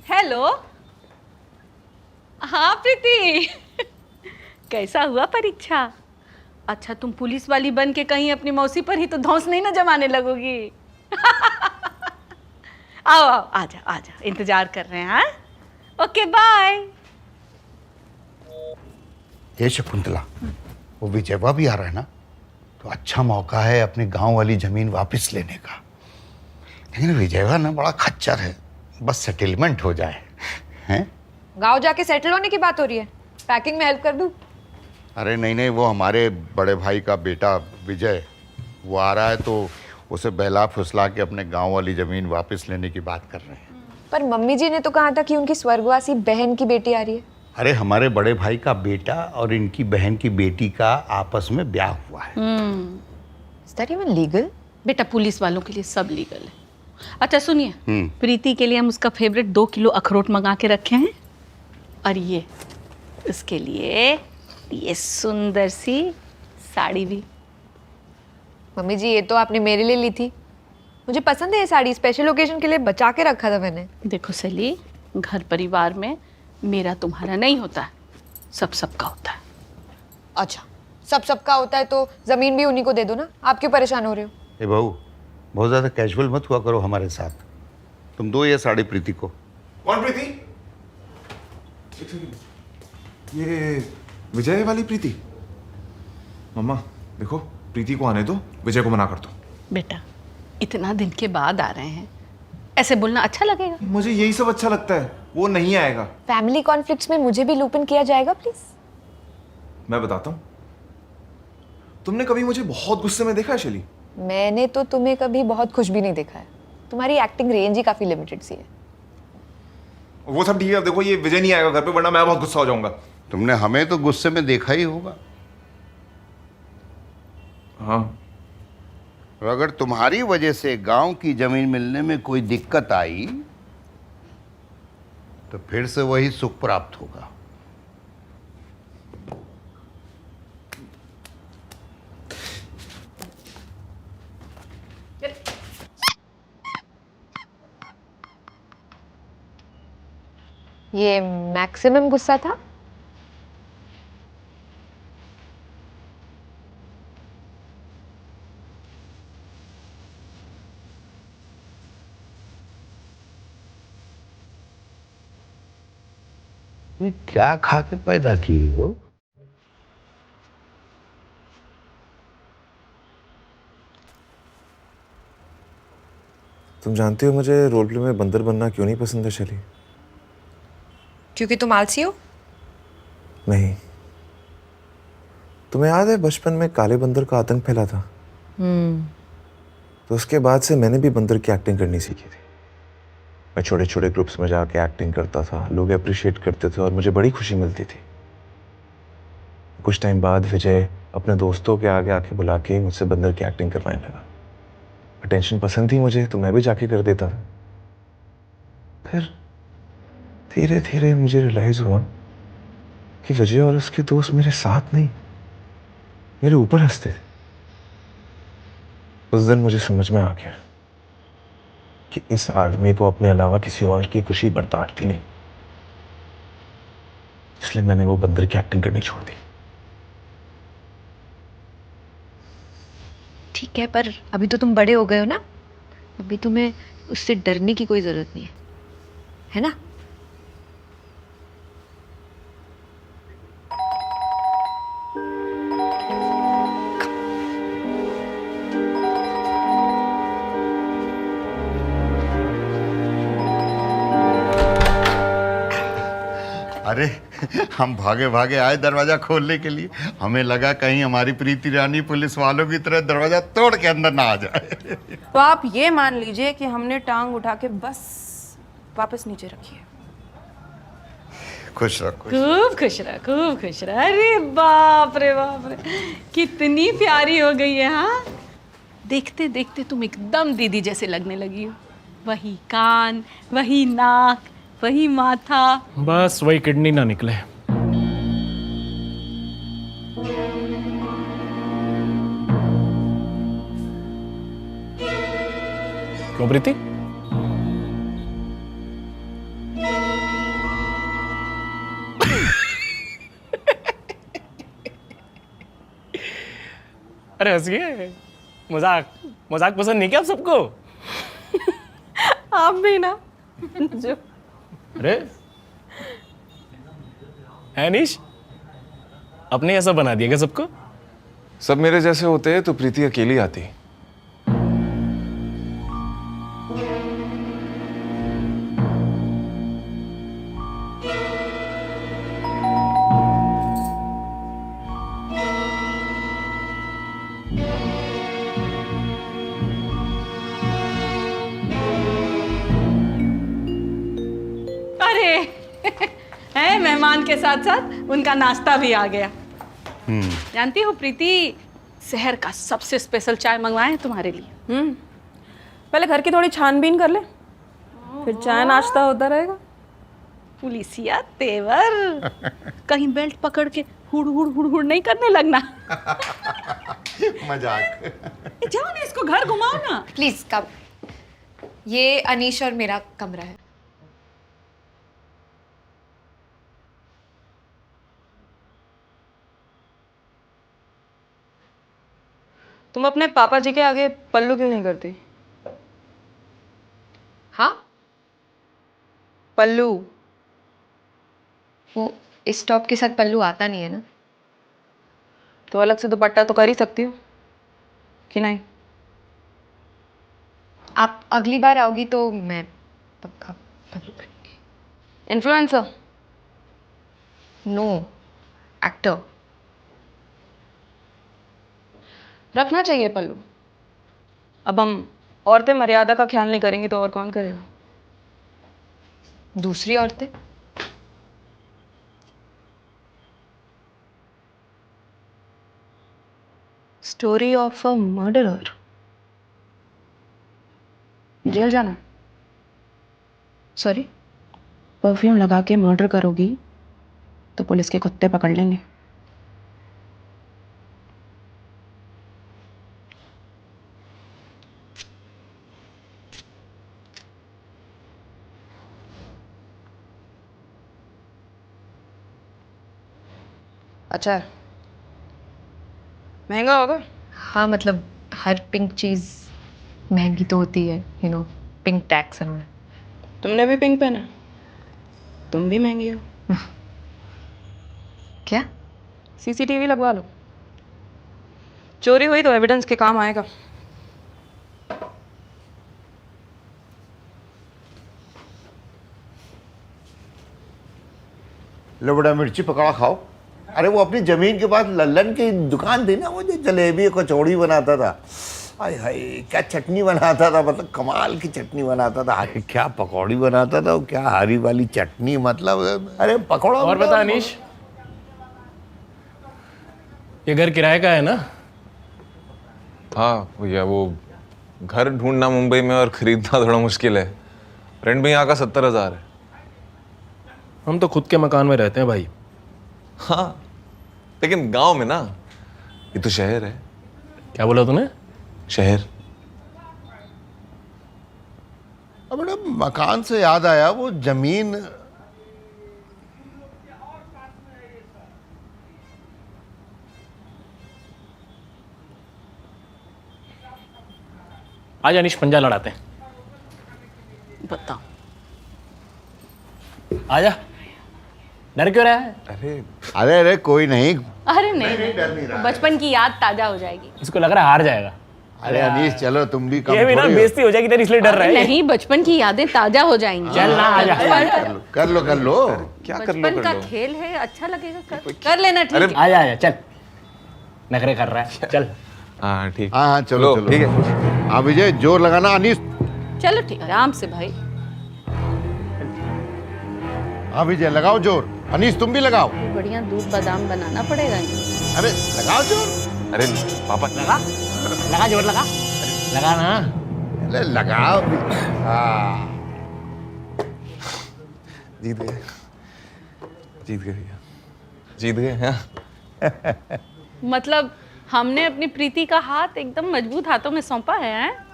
Hello. हाँ प्रीति कैसा हुआ परीक्षा? अच्छा तुम पुलिस वाली बन के कहीं अपनी मौसी पर ही तो धौंस नहीं ना जमाने लगोगी। आओ आओ आजा आजा, इंतजार कर रहे हैं। हाँ ओके बाय। ये शकुंतला, वो विजयवा भी आ रहा है ना, तो अच्छा मौका है अपने गांव वाली जमीन वापस लेने का। लेकिन विजयवा ना बड़ा खच्चर है, बस सेटलमेंट हो जाए। हैं? गांव जाके सेटल होने की बात हो रही है, पैकिंग में हेल्प कर दूं? अरे नहीं नहीं, वो हमारे बड़े भाई का बेटा विजय वो आ रहा है, तो उसे बहला फुसला के अपने गांव वाली जमीन वापस लेने की बात कर रहे हैं। पर मम्मी जी ने तो कहा था कि उनकी स्वर्गवासी बहन की बेटी आ रही है। अरे हमारे बड़े भाई का बेटा और इनकी बहन की बेटी का आपस में ब्याह हुआ है। Is that even legal? बेटा पुलिस वालों के लिए सब लीगल है। अच्छा सुनिए, प्रीति के लिए हम उसका फेवरेट 2 किलो अखरोट मंगा के रखे हैं, और ये उसके लिए ये सुंदर सी साड़ी भी। मम्मी जी ये तो आपने मेरे लिए ली थी, मुझे पसंद है ये साड़ी, स्पेशल ओकेजन के लिए बचा के रखा था मैंने। देखो सली, घर परिवार में मेरा तुम्हारा नहीं होता है, सब सबका होता है। अच्छा सब सबका होता है तो जमीन भी उन्हीं को दे दो ना, आप क्यों परेशान हो रहे हो? ए बहू, बहुत ज्यादा कैजुअल मत हुआ करो हमारे साथ। तुम दो ये साड़ी प्रीति को। कौन प्रीति? ये विजय वाली प्रीति? मम्मा देखो, प्रीति को आने दो, विजय को मना कर दो। बेटा इतना दिन के बाद आ रहे हैं, ऐसे बोलना अच्छा लगेगा? मुझे यही सब अच्छा लगता है, वो नहीं आएगा। फैमिली कॉन्फ्लिक्ट्स में मुझे भी लूप इन किया जाएगा प्लीज। मैं बताता हूँ, तुमने कभी मुझे बहुत गुस्से में देखा है शैली? मैंने तो तुम्हें कभी बहुत खुश भी नहीं देखा है, तुम्हारी एक्टिंग रेंज ही काफी लिमिटेड सी है। वो सब ठीक है, देखो ये विजय नहीं आएगा घर पे, वरना मैं बहुत गुस्सा हो जाऊंगा। तुमने हमें तो गुस्से में देखा ही होगा। हाँ। और अगर तुम्हारी वजह से गांव की जमीन मिलने में कोई दिक्कत आई तो फिर से वही सुख प्राप्त होगा। ये मैक्सिमम गुस्सा था? ये क्या खा के पैदा की हो? तुम जानती हो मुझे रोल प्ले में बंदर बनना क्यों नहीं पसंद है शैली? क्योंकि तुम आलसी हो? नहीं। तुम्हें याद है बचपन में काले बंदर का आतंक फैला था? तो उसके बाद से मैंने भी बंदर की एक्टिंग करनी सीखी थी। मैं छोटे छोटे ग्रुप्स में जाके एक्टिंग करता था, लोग अप्रिशिएट करते थे और मुझे बड़ी खुशी मिलती थी। कुछ टाइम बाद विजय अपने दोस्तों के आगे आके बुला के मुझसे बंदर की एक्टिंग करवाने लगा। अटेंशन पसंद थी मुझे, तो मैं भी जाके कर देता था। फिर धीरे धीरे मुझे रियलाइज हुआ कि विजय और उसके दोस्त मेरे साथ नहीं, मेरे ऊपर हंसते थे। उस दिन मुझे समझ में आ गया कि इस आदमी को अपने अलावा किसी और की खुशी बर्दाश्त ही नहीं। इसलिए मैंने वो बंदर की एक्टिंग करनी छोड़ दी। ठीक है, पर अभी तो तुम बड़े हो गए हो ना, अभी तुम्हें उससे डरने की कोई जरूरत नहीं है ना? अरे हम भागे भागे आए दरवाजा खोलने के लिए, हमें लगा कहीं हमारी प्रीति रानी पुलिस वालों की तरह दरवाजा तोड़ के अंदर ना आ जाए। तो आप ये मान लीजिए कि हमने टांग उठा के बस वापस नीचे रखी है। खुश रहो। खूब खुश रहा, खूब खुश रहा। अरे बाप रे बाप रे, कितनी प्यारी हो गई है। हाँ देखते देखते तुम एकदम दीदी जैसे लगने लगी हो। वही कान, वही नाक, वही माथा। बस वही किडनी ना निकले। क्यों प्रीति? अरे हंसिए, मजाक मजाक पसंद नहीं क्या आप सबको? आप भी ना जो अरे है निश, अपने ऐसा बना दिया क्या सबको? सब मेरे जैसे होते हैं तो प्रीति अकेली आती। अरे है, मेहमान के साथ साथ उनका नाश्ता भी आ गया। जानती हो प्रीति, शहर का सबसे स्पेशल चाय मंगवाए हैं तुम्हारे लिए। पहले घर की थोड़ी छानबीन कर ले, फिर चाय नाश्ता होता रहेगा। पुलिसिया तेवर, कहीं बेल्ट पकड़ के हुड़ हुड़ हुड़ हुड़ नहीं करने लगना। मजाक। जाओ ना, इसको घर घुमाओ ना। Please come. ये अनीश और मेरा कमरा है। तुम अपने पापा जी के आगे पल्लू क्यों नहीं करती? हाँ, पल्लू। वो इस टॉप के साथ पल्लू आता नहीं है ना। तो अलग से दुपट्टा तो कर ही सकती हो कि नहीं? आप अगली बार आओगी तो मैं पक्का पल्लू करूंगी। इन्फ्लुएंसर? No, actor. रखना चाहिए पल्लू। अब हम औरतें मर्यादा का ख्याल नहीं करेंगी तो और कौन करेगा? दूसरी औरतें? Story of a murderer. Jail जाना? सॉरी। परफ्यूम लगा के मर्डर करोगी तो पुलिस के कुत्ते पकड़ लेंगे। अच्छा, महंगा होगा? हाँ, मतलब हर पिंक चीज महंगी तो होती है, यू नो, पिंक टैक्स है। तुमने भी पिंक पहना, तुम भी महंगी हो। क्या? सीसीटीवी लगवा लो, चोरी हुई तो एविडेंस के काम आएगा। लो बड़ा मिर्ची पकौड़ा खाओ। अरे वो अपनी जमीन के पास लल्लन की दुकान थी ना, वो जो जलेबी कचौड़ी बनाता था, हाय हाय क्या चटनी बनाता था, मतलब कमाल की चटनी बनाता था। हाय क्या पकौड़ी बनाता था, वो क्या हरी वाली चटनी, मतलब अरे पकौड़ा। और बता अनीश, ये घर किराए का है ना? हाँ भैया, वो घर ढूंढना मुंबई में और खरीदना थोड़ा मुश्किल है। रेंट भी यहाँ का 70,000 है। हम तो खुद के मकान में रहते हैं भाई। हाँ, लेकिन गांव में ना, ये तो शहर है। क्या बोला तूने? शहर। अब बेटा मकान से याद आया, वो जमीन आज अनीश पंजा लड़ाते हैं। बताओ। आजा, डर क्यों रहा है? अरे अरे कोई नहीं। अरे नहीं, बचपन की याद ताजा हो जाएगी। इसको लग रहा है हार जाएगा। अरे अनीश चलो, तुम भी कम ये भी ना थोड़ी हो। बेइज्जती हो जाएगी तेरी, इसलिए डर रहा है ये। नहीं, बचपन की यादें ताजा हो जाएंगी। चल ना, आजा। कर लो कर लो। क्या कर लो बचपन का कर लो। खेल है, अच्छा लगेगा, कर लेना। ठीक है। आजा आजा, चल। नखरे कर रहा है, चल। हाँ ठीक। हाँ हाँ चलो लो, चलो ठीक है। हाँ विजय, जोर लगाना। अनीश चलो ठीक, आराम से भाई। हाँ विजय लगाओ जोर। अनीश तुम भी लगाओ। बढ़िया दूध बादाम बनाना पड़ेगा इनको। अरे लगाओ जोर। अरे पापा, लगा लगा, जोर लगा, लगा ना। अरे लगाओ। हाँ जीत गए, जीत गए भैया, जीत गए। हाँ मतलब हमने अपनी प्रीति का हाथ एकदम मजबूत हाथों में सौंपा है, हैं?